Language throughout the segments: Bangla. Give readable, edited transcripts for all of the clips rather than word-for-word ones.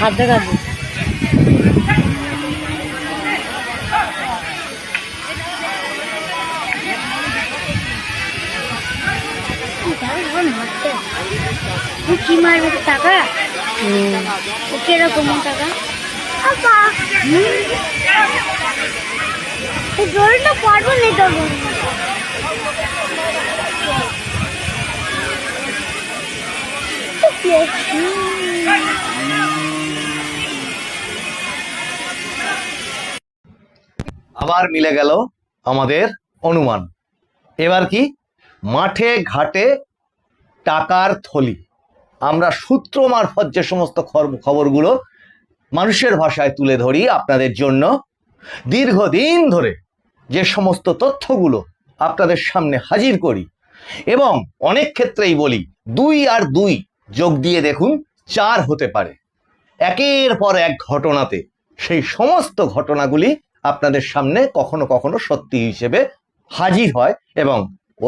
হাত দেখাবো। কি মারবে টাকা? কিরকম টাকা? জলটা পারবো না তো। আবার মিলে গেল আমাদের অনুমান। এবার কি, মাঠে ঘাটে টাকার থলি। আমরা সূত্র মারফত যে সমস্ত খবরগুলো মানুষের ভাষায় তুলে ধরি আপনাদের জন্য, দীর্ঘদিন ধরে যে সমস্ত তথ্যগুলো আপনাদের সামনে হাজির করি, এবং অনেক ক্ষেত্রেই বলি 2 আর 2 যোগ দিয়ে দেখুন 4 হতে পারে, একের পর এক ঘটনাতে সেই সমস্ত ঘটনাগুলি আপনাদের সামনে কখনো কখনো সত্যি হিসেবে হাজির হয় এবং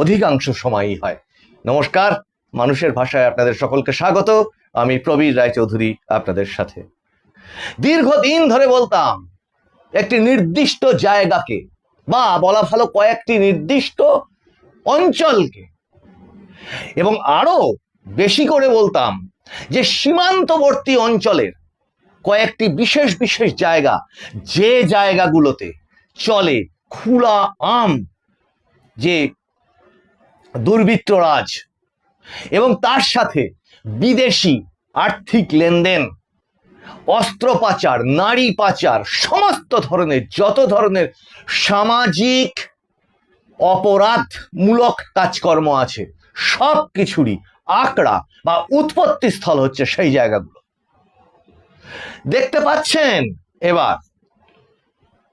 অধিকাংশ সময়ই হয়। নমস্কার, মানুষের ভাষায় আপনাদের সকলকে স্বাগত। আমি প্রবীর রায়চৌধুরী আপনাদের সাথে। দীর্ঘদিন ধরে বলতাম একটি নির্দিষ্ট জায়গাকে, বা বলা ভালো কয়েকটি নির্দিষ্ট অঞ্চলকে, এবং আরো বেশি করে বলতাম যে সীমান্তবর্তী অঞ্চলের কয়েকটি বিশেষ বিশেষ জায়গা, যে জায়গাগুলোতে চলে খোলা আম যে দুর্বৃত্তরাজ, এবং তার সাথে বিদেশি আর্থিক লেনদেন, অস্ত্র পাচার, নারী পাচার, সমস্ত ধরনের যত ধরনের সামাজিক অপরাধমূলক কাজকর্ম আছে সব কিছুরই আকড়া বা উৎপত্তি স্থল হচ্ছে সেই জায়গাগুলো। দেখতে পাচ্ছেন এবার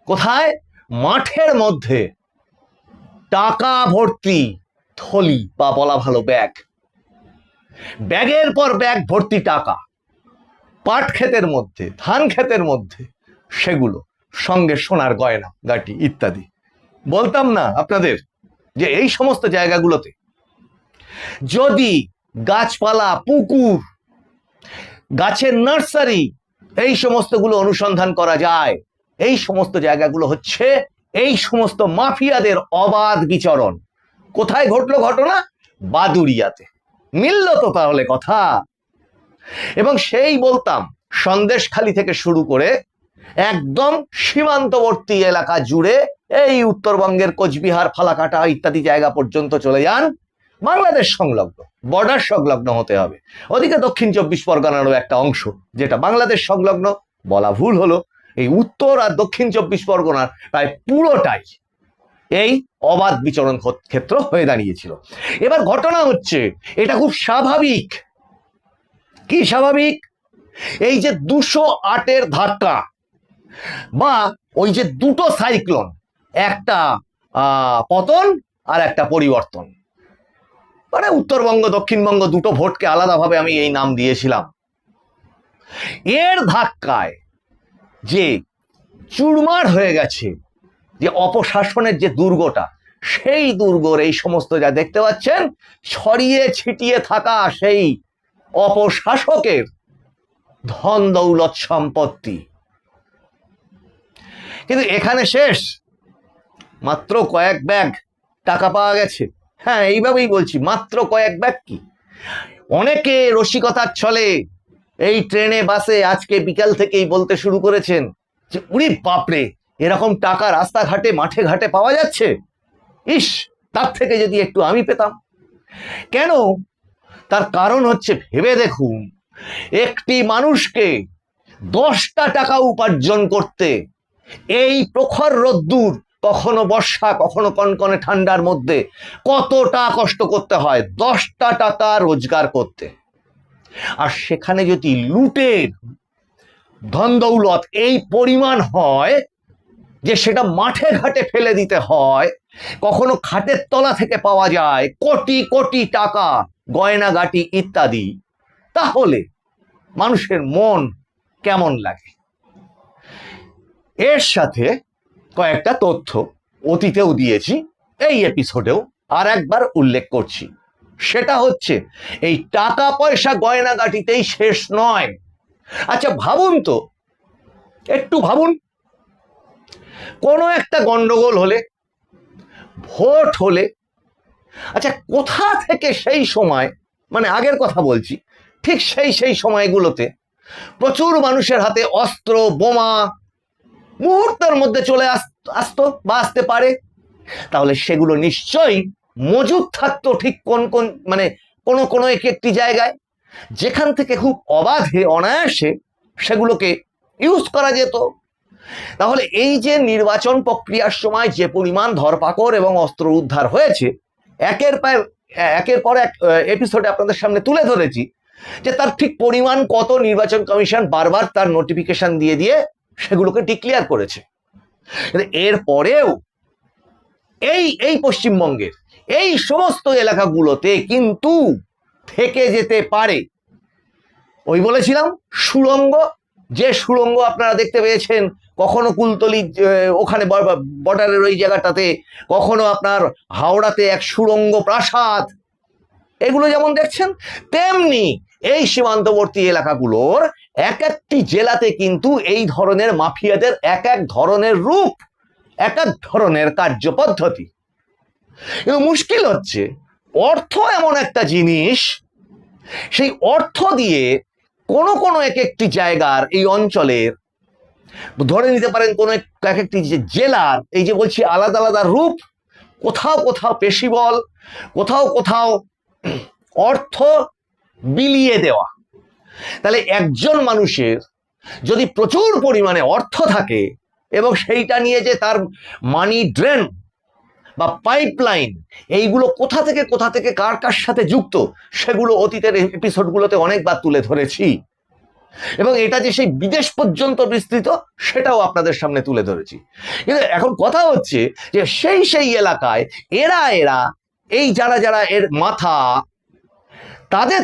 কোথায়? মাঠের মধ্যে টাকা ভর্তি থলি, বা বলা ভালো ব্যাগ, ব্যাগের পর ব্যাগ ভর্তি টাকা, পাট ক্ষেতের মধ্যে, ধান ক্ষেতের মধ্যে, সেগুলো সঙ্গে সোনার গয়না গাটি ইত্যাদি। বলতাম না আপনাদের যে এই সমস্ত জায়গাগুলোতে যদি গাছপালা, পুকুর, গাছের নার্সারি, এই সমস্তগুলো অনুসন্ধান করা যায়, এই সমস্ত জায়গাগুলো হচ্ছে এই সমস্ত মাফিয়াদের অবাধ বিচরণ। কোথায় ঘটলো ঘটনা? বাদুড়িয়াতে। মিলল তো তাহলে কথা? এবং সেই বলতাম সন্দেশখালি থেকে শুরু করে একদম সীমান্তবর্তী এলাকা জুড়ে, এই উত্তরবঙ্গের কোচবিহার, ফালাকাটা ইত্যাদি জায়গা পর্যন্ত চলে যান, বাংলাদেশ সংলগ্ন, বর্ডার সংলগ্ন হতে হবে। ওদিকে দক্ষিণ 24 পরগনারও একটা অংশ যেটা বাংলাদেশ সংলগ্ন, বলা ভুল হলো। এই উত্তর আর দক্ষিণ 24 পরগনার প্রায় পুরোটাই এই অবাধ বিচরণ ক্ষেত্র হয়ে দাঁড়িয়েছিল। এবার ঘটনা হচ্ছে এটা খুব স্বাভাবিক। কি স্বাভাবিক? এই যে 208-এর ধাক্কা, বা ওই যে দুটো সাইক্লোন, একটা পতন আর একটা পরিবর্তন, মানে উত্তরবঙ্গ দক্ষিণবঙ্গ দুটো ভোটকে আলাদাভাবে আমি এই নাম দিয়েছিলাম। এর ধাক্কায় যে চুরমার হয়ে গেছে যে অপশাসনের যে দুর্গটা, সেই দুর্গর এই সমস্ত যা দেখতে পাচ্ছেন ছড়িয়ে ছিটিয়ে থাকা সেই অপশাসকের ধন দৌলত সম্পত্তি, কিন্তু এখানে শেষ? মাত্র কয়েক ব্যাগ টাকা পাওয়া গেছে। হ্যাঁ, এইভাবেই বলছি, মাত্র কয়েক ব্যাগ। কি অনেকে রসিকতার ছলে এই ট্রেনে বাসে আজকে বিকাল থেকেই বলতে শুরু করেছেন যে উরি বাপরে, এরকম টাকা রাস্তাঘাটে মাঠে ঘাটে পাওয়া যাচ্ছে, ইস, তার থেকে যদি একটু আমি পেতাম। কেন? তার কারণ হচ্ছে, ভেবে দেখুন, একটি মানুষকে 10টা টাকা উপার্জন করতে এই প্রখর রোদ্দুর, কখনো বর্ষা কখনো কনকনে ঠান্ডার মধ্যে কতটা কষ্ট করতে হয় 10টা টাকা রোজগার করতে। আর সেখানে যদি লুটের ধন দৌলত এই পরিমাণ হয় যে সেটা মাঠে ঘাটে ফেলে দিতে হয়, কখনো খাটের তলা থেকে পাওয়া যায় কোটি কোটি টাকা, গয়নাগাটি ইত্যাদি, তাহলে মানুষের মন কেমন লাগে? এর সাথে কয়েকটা তথ্য অতীতেও দিয়েছি, এই এপিসোডেও আর একবার উল্লেখ করছি। সেটা হচ্ছে এই টাকা পয়সা গয়নাগাটিতেই শেষ নয়। আচ্ছা ভাবুন তো, একটু ভাবুন, কোনো একটা গন্ডগোল হলে, ভোট হলে, আচ্ছা কোথা থেকে সেই সময়, মানে আগের কথা বলছি, ঠিক সেই সময়গুলোতে প্রচুর মানুষের হাতে অস্ত্র বোমা মুহূর্তের মধ্যে চলে আসতো বা আসতে পারে? তাহলে সেগুলো নিশ্চয়ই মজুদ থাকতো ঠিক মানে কোনো একটি জায়গায়, যেখান থেকে খুব অবাধে অনায়াসে সেগুলোকে ইউজ করা যেত। তাহলে এই যে নির্বাচন প্রক্রিয়ার সময় যে পরিমাণ ধরপাকড় এবং অস্ত্র উদ্ধার হয়েছে, একের পর এক এপিসোডে আপনাদের সামনে তুলে ধরেছি যে তার ঠিক পরিমাণ কত নির্বাচন কমিশন বারবার তার নোটিফিকেশন দিয়ে সেগুলোকে ডিক্লেয়ার করেছে। এর পরেও এই পশ্চিমবঙ্গের এই সমস্ত এলাকাগুলোতে কিন্তু থেকে যেতে পারে, ওই বলেছিলাম সুড়ঙ্গ, যে সুড়ঙ্গ আপনারা দেখতে পেয়েছেন কখনো কুলতলি ওখানে বর্ডারের ওই জায়গাটাতে, কখনো আপনার হাওড়াতে এক সুড়ঙ্গ প্রাসাদ, এগুলো যেমন দেখছেন, তেমনি এই সীমান্তবর্তী এলাকাগুলোর এক একটি জেলাতে কিন্তু এই ধরনের মাফিয়াদের এক এক ধরনের রূপ, এক এক ধরনের কার্যপদ্ধতি। কিন্তু মুশকিল হচ্ছে অর্থ এমন একটা জিনিস, সেই অর্থ দিয়ে কোনো এক একটি জায়গার, এই অঞ্চলের, ধরে নিতে পারেন কোন এক একটি জেলার, এই যে বলছি আলাদা আলাদা রূপ, কোথাও পেশিবল, কোথাও অর্থ বিলিয়ে দেওয়া। তাহলে একজন মানুষের যদি প্রচুর পরিমাণে অর্থ থাকে এবং সেইটা নিয়ে যে তার মানি ড্রেন বা পাইপলাইন, এইগুলো কোথা থেকে কার সাথে যুক্ত, সেগুলো অতীতের এপিসোডগুলোতে অনেকবার তুলে ধরেছি, এবং এটা যে সেই বিদেশ পর্যন্ত বিস্তৃত সেটাও আপনাদের সামনে তুলে ধরেছি। কিন্তু এখন কথা হচ্ছে যে সেই এলাকায় এরা এই যারা এর মাথা, তাদের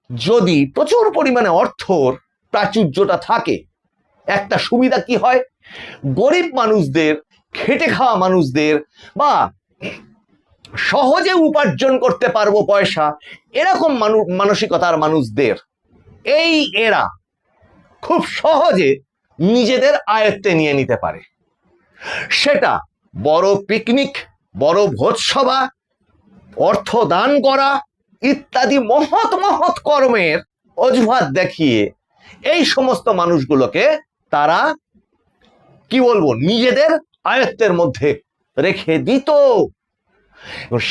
যদি প্রচুর পরিমাণে অর্থর প্রাচুর্যটা থাকে, একটা সুবিধা কি হয়, গরিব মানুষদের, খেটে খাওয়া মানুষদের, বা সহজে উপার্জন করতে পারবো পয়সা, এরকম মানসিকতার মানুষদের এরা খুব সহজে নিজেদের আয়ত্তে নিয়ে নিতে পারে। সেটা বড় পিকনিক, বড় ভোজসভা, অর্থ দান করা ইত্যাদি মহৎ কর্মের অজুহাত দেখিয়ে এই সমস্ত মানুষগুলোকে তারা কি বলবো নিজেদের আয়ত্তের মধ্যে রেখে দিত।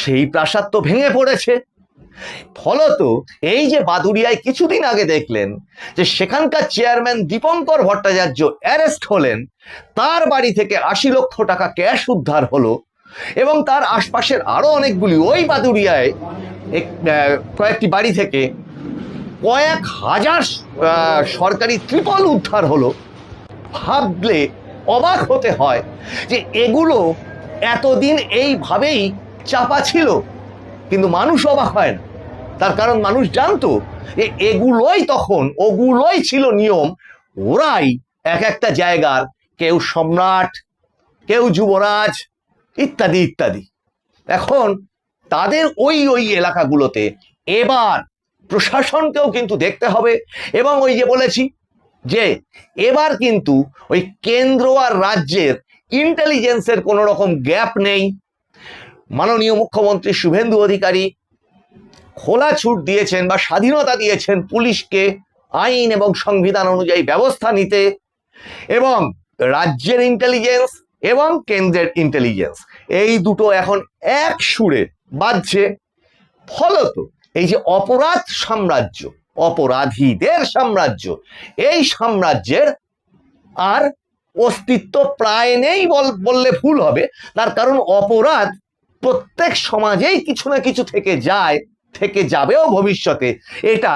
সেই প্রাসাদ তো ভেঙে পড়েছে। ফলত এই যে বাদুড়িয়ায় কিছুদিন আগে দেখলেন যে সেখানকার চেয়ারম্যান দীপঙ্কর ভট্টাচার্য অ্যারেস্ট হলেন, তার বাড়ি থেকে 80 লক্ষ টাকা ক্যাশ উদ্ধার হলো, এবং তার আশপাশের আরো অনেকগুলি, ওই বাদুড়িয়ায় কয়েকটি বাড়ি থেকে কয়েক হাজার সরকারি ত্রিপল উদ্ধার হলো। ভাবলে অবাক হতে হয় যে এগুলো এতদিন এইভাবেই চাপা ছিল, কিন্তু মানুষ অবাক হয় না। তার কারণ মানুষ জানতো যে ওগুলোই ছিল নিয়ম। ওরাই এক একটা জায়গার কেউ সম্রাট, কেউ যুবরাজ, ইত্যাদি। এখন তাদের ওই এলাকাগুলোতে এবার প্রশাসনকেও কিন্তু দেখতে হবে, এবং ওই যে বলেছি যে এবার কিন্তু ওই কেন্দ্র আর রাজ্যের ইন্টেলিজেন্সের কোনো রকম গ্যাপ নেই। মাননীয় মুখ্যমন্ত্রী শুভেন্দু অধিকারী খোলা ছুট দিয়েছেন বা স্বাধীনতা দিয়েছেন পুলিশকে আইন এবং সংবিধান অনুযায়ী ব্যবস্থা নিতে, এবং রাজ্যের ইন্টেলিজেন্স এবং কেন্দ্রের ইন্টেলিজেন্স এই দুটো এখন এক সুরে বাজছে। ফলত এই যে অপরাধ সাম্রাজ্য, অপরাধীদের সাম্রাজ্য, এই সাম্রাজ্যের আর অস্তিত্ব প্রায় নেই বললে ভুল হবে। তার কারণ অপরাধ প্রত্যেক সমাজেই কিছু না কিছু থেকে যাবেও ভবিষ্যতে। এটা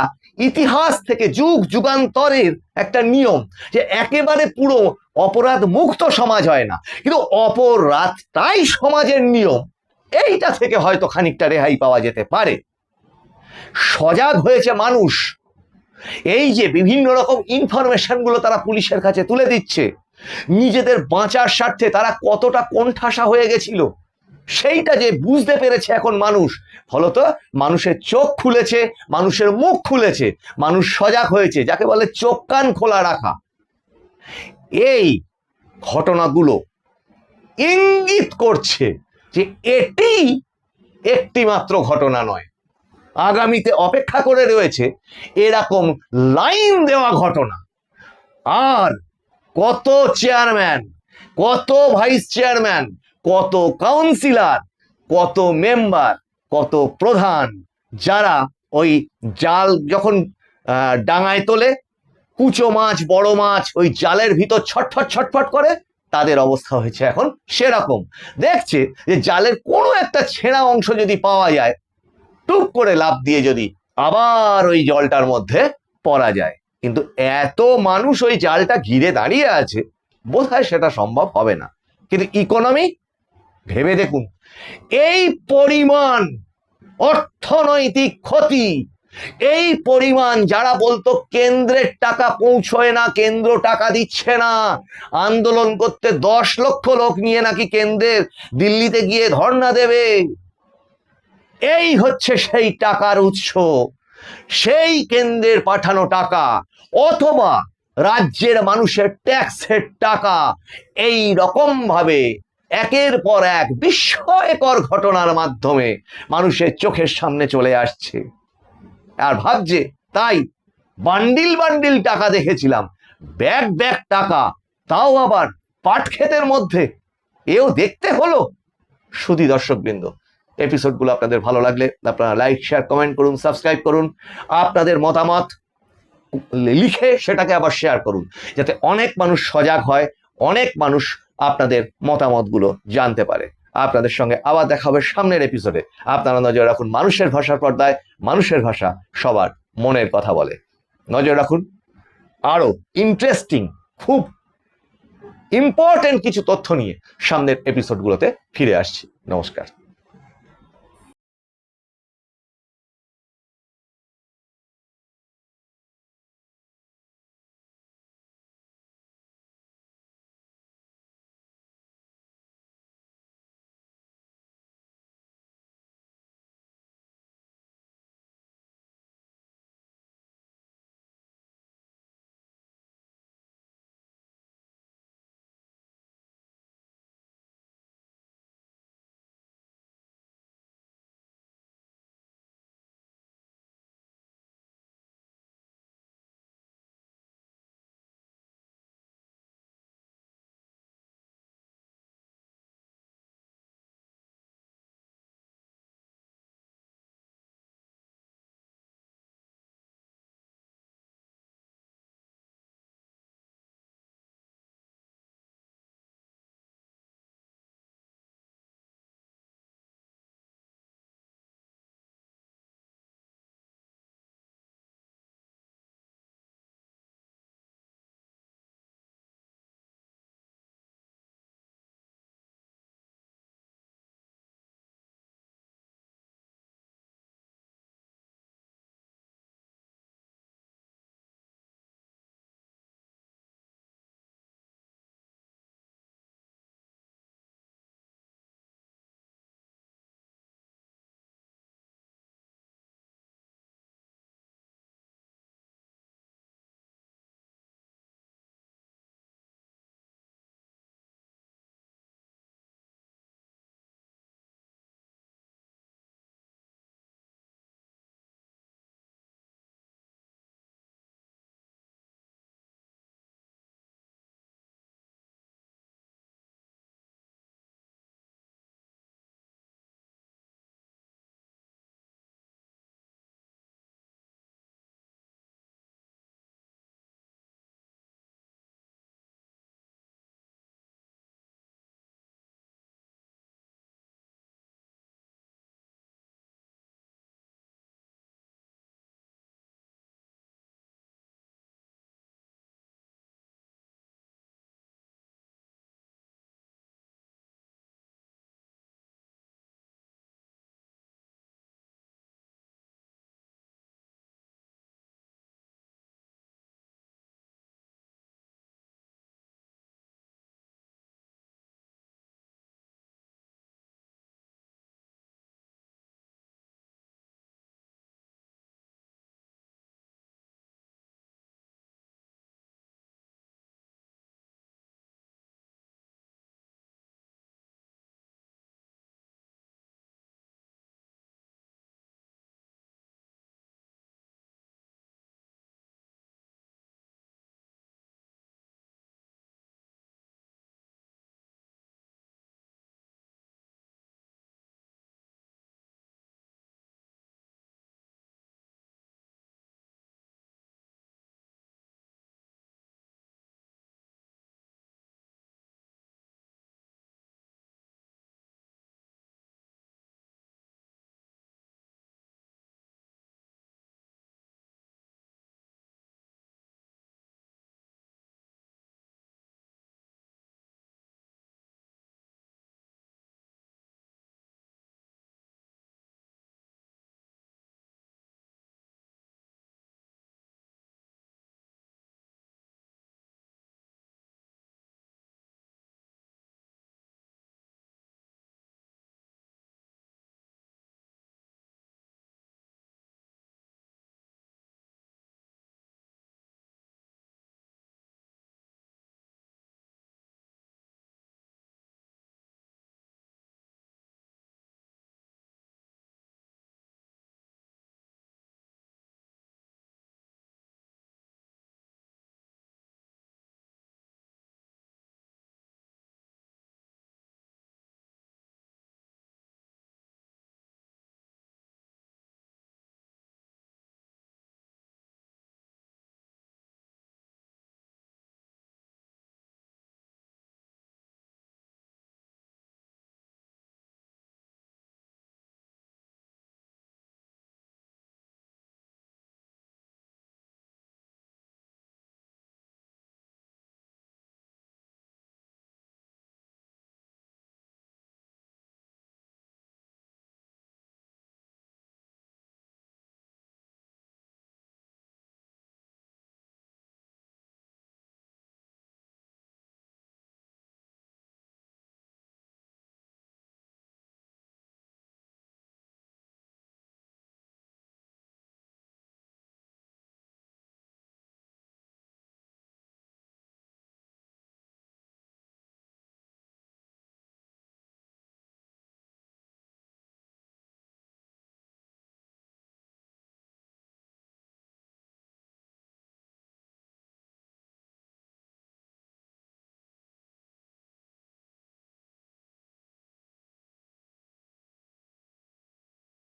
ইতিহাস থেকে যুগান্তরের একটা নিয়ম যে একেবারে পুরো অপরাধ মুক্ত সমাজ হয় না, কিন্তু অপরাধটাই সমাজের নিয়ম, এইটা থেকে হয়তো খানিকটা রেহাই পাওয়া যেতে পারে। সজাগ হয়েছে মানুষ, এই যে বিভিন্ন রকম ইনফরমেশনগুলো তারা পুলিশের কাছে তুলে দিচ্ছে, নিজেদের বাঁচার স্বার্থে তারা কতটা কোণঠাসা হয়ে গেছিল সেইটা যে বুঝতে পেরেছে এখন মানুষ, ফলত মানুষের চোখ খুলেছে, মানুষের মুখ খুলেছে, মানুষ সজাগ হয়েছে, যাকে বলে চোখ কান খোলা রাখা। এই ঘটনাগুলো ইঙ্গিত করছে যে এটি একটি মাত্র ঘটনা নয়, আগামীতে অপেক্ষা করে রয়েছে এরকম লাইন দেওয়া ঘটনা। আর কত চেয়ারম্যান, কত ভাইস চেয়ারম্যান, কত কাউন্সিলর, কত মেম্বার, কত প্রধান, যারা ওই জাল যখন ডাঙায় তোলে, কুচো মাছ বড় মাছ ওই জালের ভিতর ছটফট ছটফট করে, তাদের অবস্থা হয়েছে এখন সেরকম। দেখছে যে জালের কোনো একটা ছেঁড়া অংশ যদি পাওয়া যায়, টুপ করে লাফ দিয়ে যদি আবার ওই জলটার মধ্যে পড়া যায়। কিন্তু এত মানুষ ওই জালটা ঘিরে দাঁড়িয়ে আছে, বোধহয় সেটা সম্ভব হবে না। কিন্তু ইকোনমি ভেবে দেখুন, এই পরিমাণ অর্থনৈতিক ক্ষতি, এই পরিমাণ, যারা বলতো কেন্দ্রের টাকা পৌঁছয় না, কেন্দ্র টাকা দিচ্ছে না, আন্দোলন করতে 10 লক্ষ লোক নিয়ে নাকি কেন্দ্রের দিল্লিতে গিয়ে ধর্ণা দেবে, এই হচ্ছে সেই টাকার উৎস, সেই কেন্দ্রের পাঠানো টাকা অথবা রাজ্যের মানুষের ট্যাক্সের টাকা। এই রকম ভাবে একের পর এক বিস্ময়কর ঘটনার মাধ্যমে মানুষের চোখের সামনে চলে আসছে। আর ভাবছে, তাই বান্ডিল বান্ডিল টাকা দেখেছিলাম, ব্যাগ ব্যাগ টাকা, তাও আবার পাট ক্ষেতের মধ্যে, এও দেখতে হলো। সুধী দর্শকবৃন্দ, এপিসোডগুলো আপনাদের ভালো লাগলে আপনারা লাইক, শেয়ার, কমেন্ট করুন, সাবস্ক্রাইব করুন, আপনাদের মতামত লিখে সেটাকে আবার শেয়ার করুন, যাতে অনেক মানুষ সজাগ হয়, অনেক মানুষ আপনাদের মতামতগুলো জানতে পারে। আপনাদের সঙ্গে আবার দেখা হবে সামনের এপিসোডে। আপনারা নজর রাখুন মানুষের ভাষার পর্দায়। মানুষের ভাষা সবার মনের কথা বলে। নজর রাখুন, আরো ইন্টারেস্টিং, খুব ইম্পর্টেন্ট কিছু তথ্য নিয়ে সামনের এপিসোডগুলোতে ফিরে আসছি। নমস্কার।